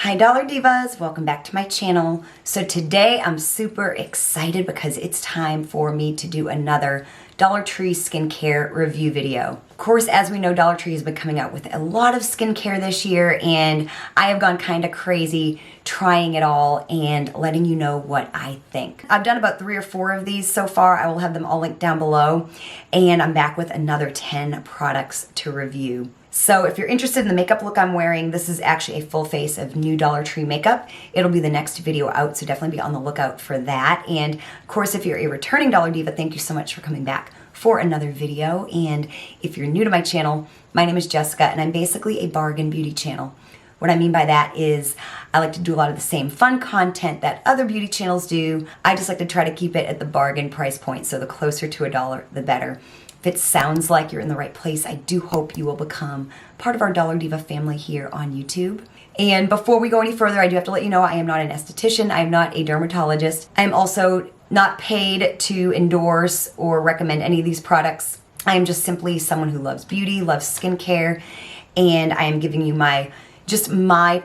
Hi Dollar Divas, welcome back to my channel. So today I'm super excited because it's time for me to do another Dollar Tree skincare review video. Of course, as we know, Dollar Tree has been coming out with a lot of skincare this year, and I have gone kind of crazy trying it all and letting you know what I think. I've done about 3 or 4 of these so far. I will have them all linked down below, and I'm back with another 10 products to review. So if you're interested in the makeup look I'm wearing, this is actually a full face of new Dollar Tree makeup. It'll be the next video out, so definitely be on the lookout for that. And of course, if you're a returning Dollar Diva, thank you so much for coming back for another video. And if you're new to my channel, my name is Jessica, and I'm basically a bargain beauty channel. What I mean by that is I like to do a lot of the same fun content that other beauty channels do. I just like to try to keep it at the bargain price point, so the closer to $1, the better. If it sounds like you're in the right place, I do hope you will become part of our Dollar Diva family here on YouTube. And before we go any further, I do have to let you know I am not an esthetician. I am not a dermatologist. I am also not paid to endorse or recommend any of these products. I am just simply someone who loves beauty, loves skincare, and I am giving you my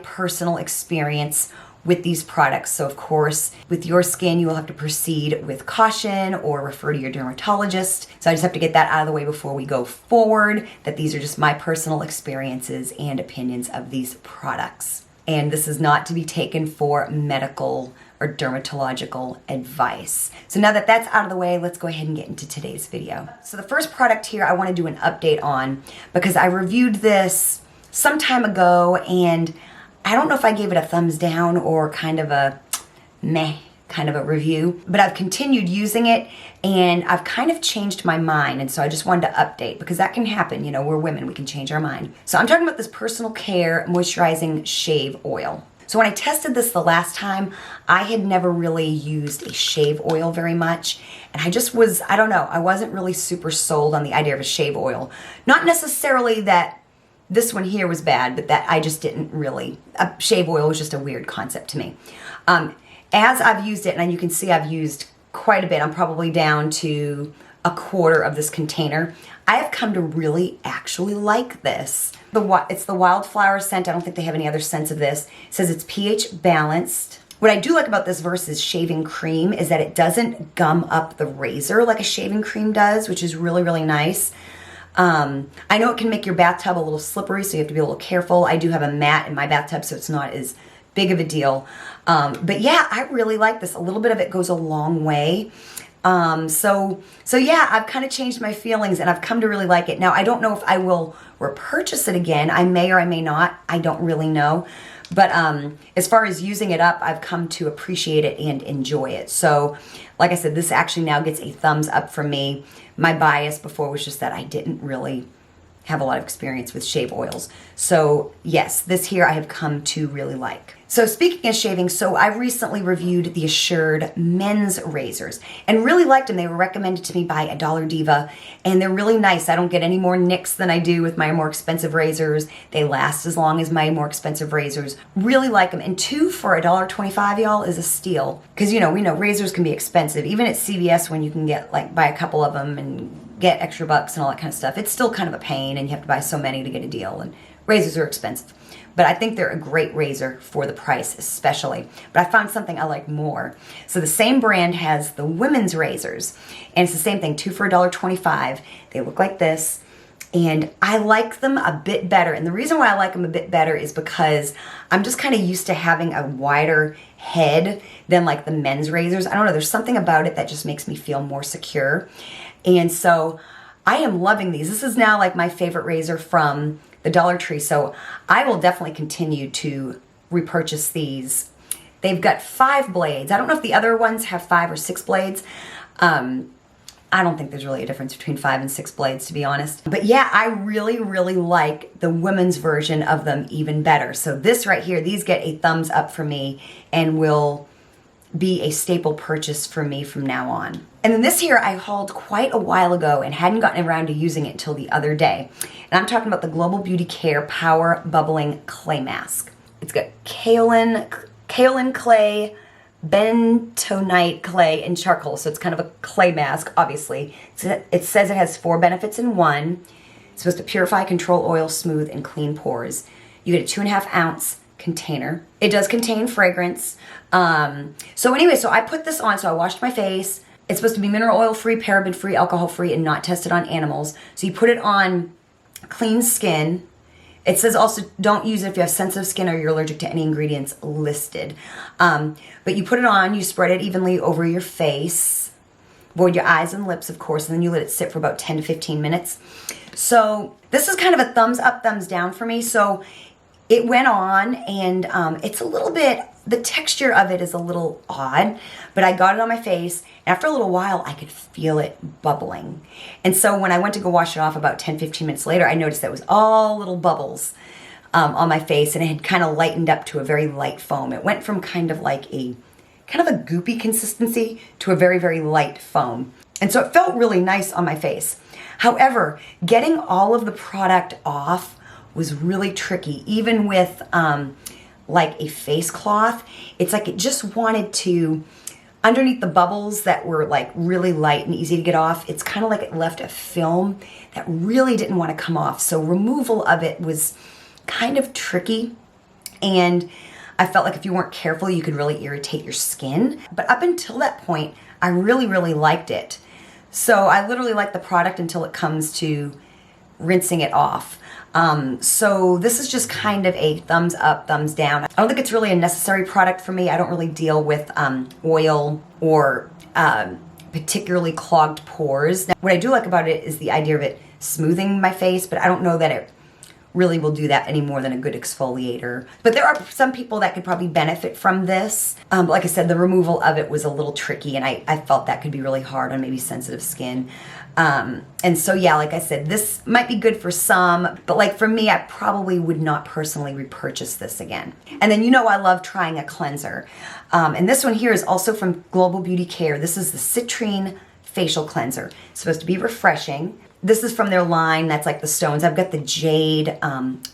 personal experience with these products. So of course, with your skin, you will have to proceed with caution or refer to your dermatologist. So I just have to get that out of the way before we go forward, that these are just my personal experiences and opinions of these products. And this is not to be taken for medical or dermatological advice. So now that that's out of the way, let's go ahead and get into today's video. So the first product here I want to do an update on because I reviewed this some time ago, and I don't know if I gave it a thumbs down or kind of a meh kind of a review, but I've continued using it and I've kind of changed my mind, and so I just wanted to update because that can happen. You know, we're women, we can change our mind. So I'm talking about this personal care moisturizing shave oil. So when I tested this the last time, I had never really used a shave oil very much, and I just was, I don't know, I wasn't really super sold on the idea of a shave oil. Not necessarily that this one here was bad, but that I just didn't really, shave oil was just a weird concept to me. As I've used it, and you can see I've used quite a bit, I'm probably down to a quarter of this container, I have come to really actually like this. It's the wildflower scent. I don't think they have any other scents of this. It says it's pH balanced. What I do like about this versus shaving cream is that it doesn't gum up the razor like a shaving cream does, which is really, really nice. I know it can make your bathtub a little slippery, so you have to be a little careful. I do have a mat in my bathtub, so it's not as big of a deal. But yeah, I really like this. A little bit of it goes a long way. So yeah, I've kind of changed my feelings and I've come to really like it. Now, I don't know if I will repurchase it again. I may or I may not. I don't really know. But as far as using it up, I've come to appreciate it and enjoy it. So like I said, this actually now gets a thumbs up from me. My bias before was just that I didn't really have a lot of experience with shave oils. So yes, this here I have come to really like. So speaking of shaving, so I recently reviewed the Assured men's razors and really liked them. They were recommended to me by a Dollar Diva, and they're really nice. I don't get any more nicks than I do with my more expensive razors. They last as long as my more expensive razors. Really like them. And 2 for $1.25, y'all, is a steal. Because you know, we know razors can be expensive. Even at CVS, when you can get buy a couple of them and get extra bucks and all that kind of stuff, it's still kind of a pain and you have to buy so many to get a deal, and razors are expensive. But I think they're a great razor for the price especially. But I found something I like more. So the same brand has the women's razors, and it's the same thing, 2 for $1.25. They look like this, and I like them a bit better. And the reason why I like them a bit better is because I'm just kind of used to having a wider head than like the men's razors. I don't know, there's something about it that just makes me feel more secure. And so I am loving these. This is now like my favorite razor from the Dollar Tree, so I will definitely continue to repurchase these. They've got 5 blades. I don't know if the other ones have 5 or 6 blades. I don't think there's really a difference between 5 and 6 blades, to be honest. But yeah, I really, really like the women's version of them even better. So this right here, these get a thumbs up for me and will be a staple purchase for me from now on. And then this here I hauled quite a while ago and hadn't gotten around to using it until the other day. And I'm talking about the Global Beauty Care Power Bubbling Clay Mask. It's got kaolin clay, bentonite clay, and charcoal. So it's kind of a clay mask, obviously. It says it has 4 benefits in one. It's supposed to purify, control oil, smooth, and clean pores. You get a 2.5 ounce container. It does contain fragrance. So anyway, so I put this on, so I washed my face. It's supposed to be mineral oil free, paraben free, alcohol free, and not tested on animals. So you put it on clean skin. It says also don't use it if you have sensitive skin or you're allergic to any ingredients listed. But you put it on, you spread it evenly over your face. Avoid your eyes and lips, of course, and then you let it sit for about 10 to 15 minutes. So this is kind of a thumbs up, thumbs down for me. So it went on, and it's a little bit, the texture of it is a little odd, but I got it on my face, and after a little while, I could feel it bubbling. And so when I went to go wash it off about 10, 15 minutes later, I noticed that it was all little bubbles on my face, and it had kind of lightened up to a very light foam. It went from kind of a goopy consistency to a very, very light foam. And so it felt really nice on my face. However, getting all of the product off was really tricky. Even with like a face cloth, it's like it just wanted to, underneath the bubbles that were like really light and easy to get off, it's kind of like it left a film that really didn't want to come off. So removal of it was kind of tricky, and I felt like if you weren't careful, you could really irritate your skin. But up until that point, I really, really liked it. So I literally like the product until it comes to rinsing it off. So this is just kind of a thumbs up, thumbs down. I don't think it's really a necessary product for me. I don't really deal with oil or particularly clogged pores. Now, what I do like about it is the idea of it smoothing my face, but I don't know that it really will do that any more than a good exfoliator. But there are some people that could probably benefit from this. But like I said, the removal of it was a little tricky, and I felt that could be really hard on maybe sensitive skin. And so yeah, like I said, this might be good for some, but like for me, I probably would not personally repurchase this again. And then I love trying a cleanser. And this one here is also from Global Beauty Care. This is the Citrine Facial Cleanser. It's supposed to be refreshing. This is from their line that's like the stones. I've got the Jade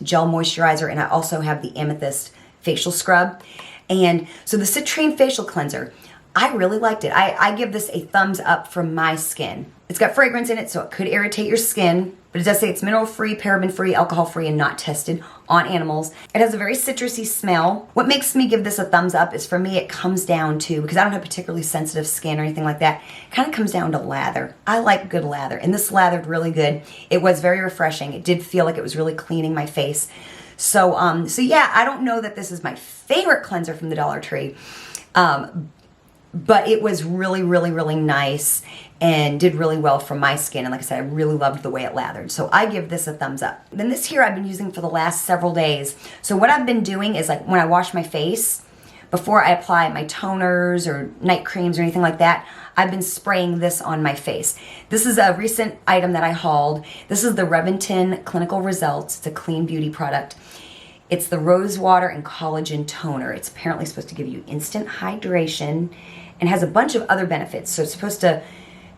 Gel Moisturizer, and I also have the Amethyst Facial Scrub. And so the Citrine Facial Cleanser, I really liked it. I give this a thumbs up for my skin. It's got fragrance in it, so it could irritate your skin, but it does say it's mineral free, paraben free, alcohol free, and not tested on animals. It has a very citrusy smell. What makes me give this a thumbs up is, for me, it comes down to, because I don't have particularly sensitive skin or anything like that, it kind of comes down to lather. I like good lather, and this lathered really good. It was very refreshing. It did feel like it was really cleaning my face. So yeah, I don't know that this is my favorite cleanser from the Dollar Tree, but it was really, really, really nice and did really well for my skin. And like I said, I really loved the way it lathered. So I give this a thumbs up. Then this here I've been using for the last several days. So what I've been doing is, like, when I wash my face, before I apply my toners or night creams or anything like that, I've been spraying this on my face. This is a recent item that I hauled. This is the Reventon Clinical Results. It's a clean beauty product. It's the Rose Water and Collagen Toner. It's apparently supposed to give you instant hydration and has a bunch of other benefits. So it's supposed to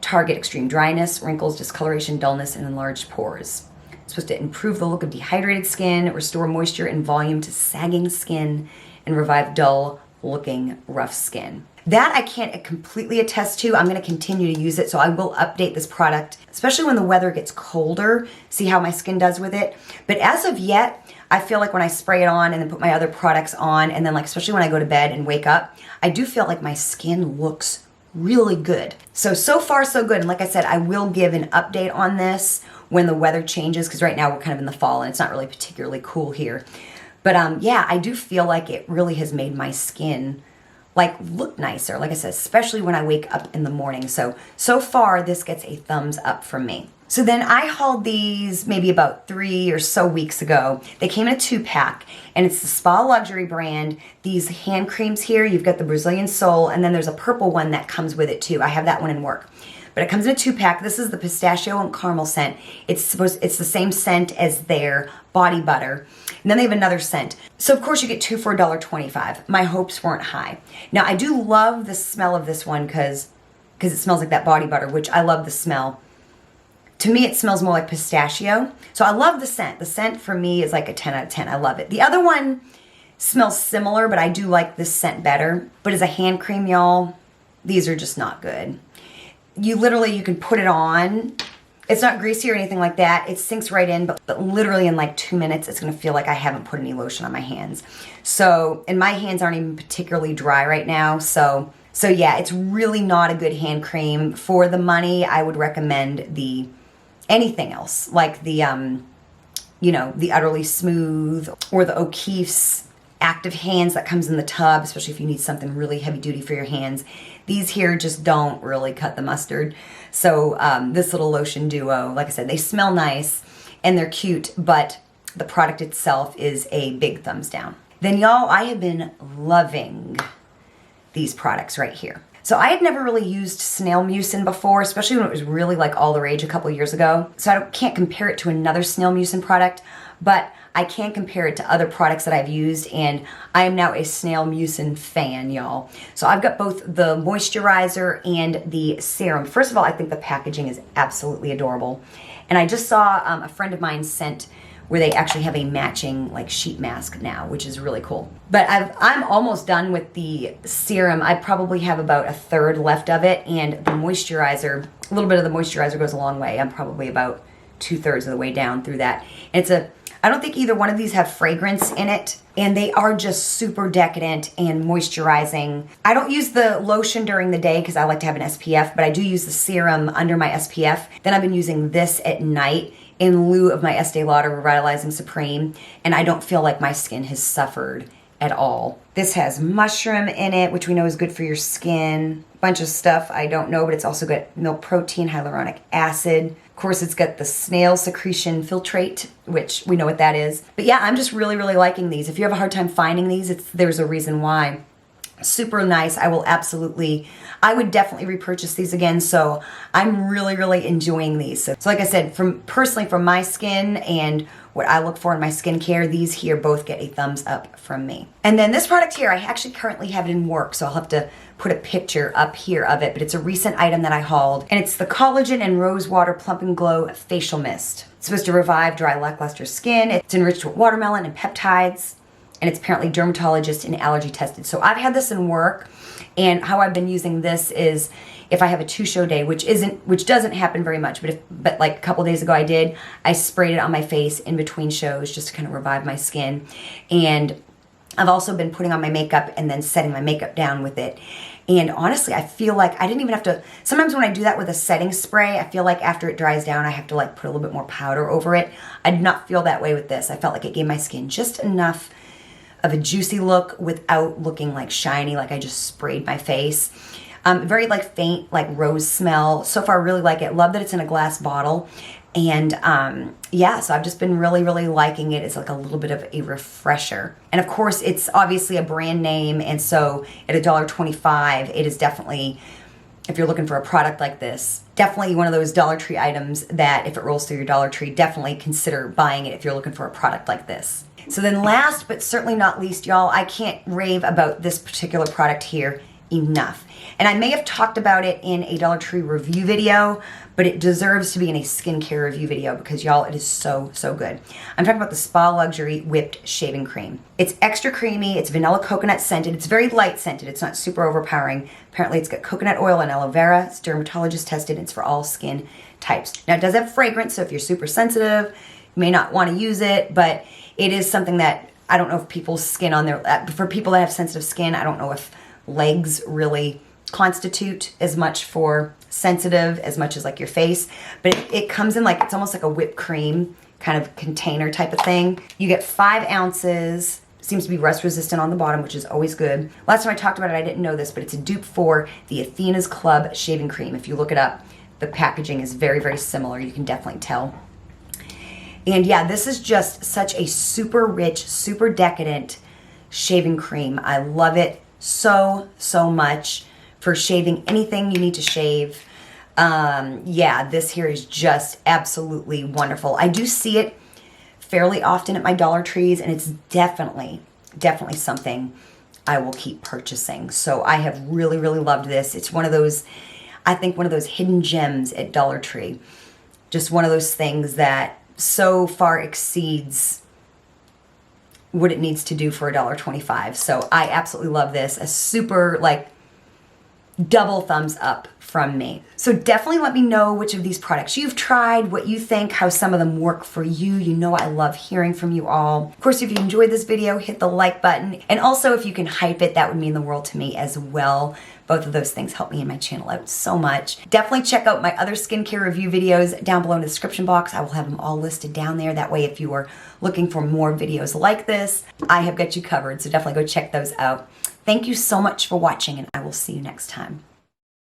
target extreme dryness, wrinkles, discoloration, dullness, and enlarged pores. It's supposed to improve the look of dehydrated skin, restore moisture and volume to sagging skin, and revive dull-looking rough skin. That I can't completely attest to. I'm going to continue to use it, so I will update this product, especially when the weather gets colder, see how my skin does with it. But as of yet, I feel like when I spray it on and then put my other products on, and then like especially when I go to bed and wake up, I do feel like my skin looks really good. So far so good. And like I said, I will give an update on this when the weather changes, because right now we're kind of in the fall and it's not really particularly cool here. But yeah, I do feel like it really has made my skin like look nicer, like I said, especially when I wake up in the morning. So far this gets a thumbs up from me. So then I hauled these maybe about 3 or so weeks ago. They came in a 2-pack, and it's the Spa Luxury brand. These hand creams here, you've got the Brazilian Soul, and then there's a purple one that comes with it too. I have that one in work. But it comes in a 2-pack. This is the pistachio and caramel scent. It's the same scent as their body butter. And then they have another scent. So of course you get 2 for $1.25. My hopes weren't high. Now I do love the smell of this one because it smells like that body butter, which I love the smell. To me, it smells more like pistachio. So I love the scent. The scent for me is like a 10 out of 10. I love it. The other one smells similar, but I do like this scent better. But as a hand cream, y'all, these are just not good. You can put it on. It's not greasy or anything like that. It sinks right in, but literally in like 2 minutes, it's gonna feel like I haven't put any lotion on my hands. So, and my hands aren't even particularly dry right now. So yeah, it's really not a good hand cream. For the money, I would recommend anything else, like the, you know, the Utterly Smooth or the O'Keeffe's Active Hands that comes in the tub, especially if you need something really heavy duty for your hands. These here just don't really cut the mustard. So this little lotion duo, like I said, they smell nice and they're cute, but the product itself is a big thumbs down. Then y'all, I have been loving these products right here. So I had never really used Snail mucin before, especially when it was really like all the rage a couple years ago. So I can't compare it to another Snail mucin product, but I can compare it to other products that I've used, and I am now a Snail mucin fan, y'all. So I've got both the moisturizer and the serum. First of all, I think the packaging is absolutely adorable. And I just saw a friend of mine sent where they actually have a matching like sheet mask now, which is really cool. But I'm almost done with the serum. I probably have about a third left of it, and the moisturizer, a little bit of the moisturizer goes a long way. I'm probably about 2/3 of the way down through that. And I don't think either one of these have fragrance in it, and they are just super decadent and moisturizing. I don't use the lotion during the day because I like to have an SPF, but I do use the serum under my SPF. Then I've been using this at night in lieu of my Estee Lauder Revitalizing Supreme, and I don't feel like my skin has suffered at all. This has mushroom in it, which we know is good for your skin. Bunch of stuff I don't know, but it's also got milk protein, hyaluronic acid. Of course, it's got the snail secretion filtrate, which we know what that is. But yeah, I'm just really, really liking these. If you have a hard time finding these, there's a reason why. Super nice. I would definitely repurchase these again. So I'm really, really enjoying these. So like I said, personally from my skin and what I look for in my skincare, these here both get a thumbs up from me. And then this product here, I actually currently have it in work, so I'll have to put a picture up here of it, but it's a recent item that I hauled, and it's the Collagen and Rose Water Plump and Glow Facial Mist. It's supposed to revive dry, lackluster skin. It's enriched with watermelon and peptides, and it's apparently dermatologist and allergy tested. So I've had this in work, and how I've been using this is if I have a 2-show day, which doesn't happen very much, but like a couple days ago I sprayed it on my face in between shows just to kind of revive my skin. And I've also been putting on my makeup and then setting my makeup down with it. And honestly, I feel like I didn't even have to, sometimes when I do that with a setting spray, I feel like after it dries down, I have to like put a little bit more powder over it. I did not feel that way with this. I felt like it gave my skin just enough of a juicy look without looking like shiny, like I just sprayed my face. Very like faint, like rose smell. So far, really like it. Love that it's in a glass bottle. And yeah, so I've just been really, really liking it. It's like a little bit of a refresher. And of course, it's obviously a brand name. And so at $1.25, it is definitely, if you're looking for a product like this, definitely one of those Dollar Tree items that if it rolls through your Dollar Tree, definitely consider buying it if you're looking for a product like this. So then last, but certainly not least, y'all, I can't rave about this particular product here enough. And I may have talked about it in a Dollar Tree review video, but it deserves to be in a skincare review video because y'all, it is so, so good. I'm talking about the Spa Luxury Whipped Shaving Cream. It's extra creamy, it's vanilla coconut scented, it's very light scented, it's not super overpowering. Apparently it's got coconut oil and aloe vera, it's dermatologist tested, it's for all skin types. Now it does have fragrance, so if you're super sensitive, you may not want to use it, but it is something that I don't know if people's skin on their, for people that have sensitive skin, I don't know if legs really constitute as much for sensitive as much as like your face, but it comes in like, it's almost like a whipped cream kind of container type of thing. You get 5 ounces, seems to be rust resistant on the bottom, which is always good. Last time I talked about it, I didn't know this, but it's a dupe for the Athena's Club Shaving Cream. If you look it up, the packaging is very, very similar. You can definitely tell. And yeah, this is just such a super rich, super decadent shaving cream. I love it so, so much for shaving anything you need to shave. Yeah, this here is just absolutely wonderful. I do see it fairly often at my Dollar Trees, and it's definitely something I will keep purchasing. So I have really, really loved this. It's one of those, I think one of those hidden gems at Dollar Tree. Just one of those things that so far exceeds what it needs to do for $1.25. So I absolutely love this. A super, like, double thumbs up from me. So definitely let me know which of these products you've tried, what you think, how some of them work for you. You know I love hearing from you all. Of course, if you enjoyed this video, hit the like button. And also if you can hype it, that would mean the world to me as well. Both of those things help me and my channel out so much. Definitely check out my other skincare review videos down below in the description box. I will have them all listed down there. That way, if you are looking for more videos like this, I have got you covered. So definitely go check those out. Thank you so much for watching, and I will see you next time.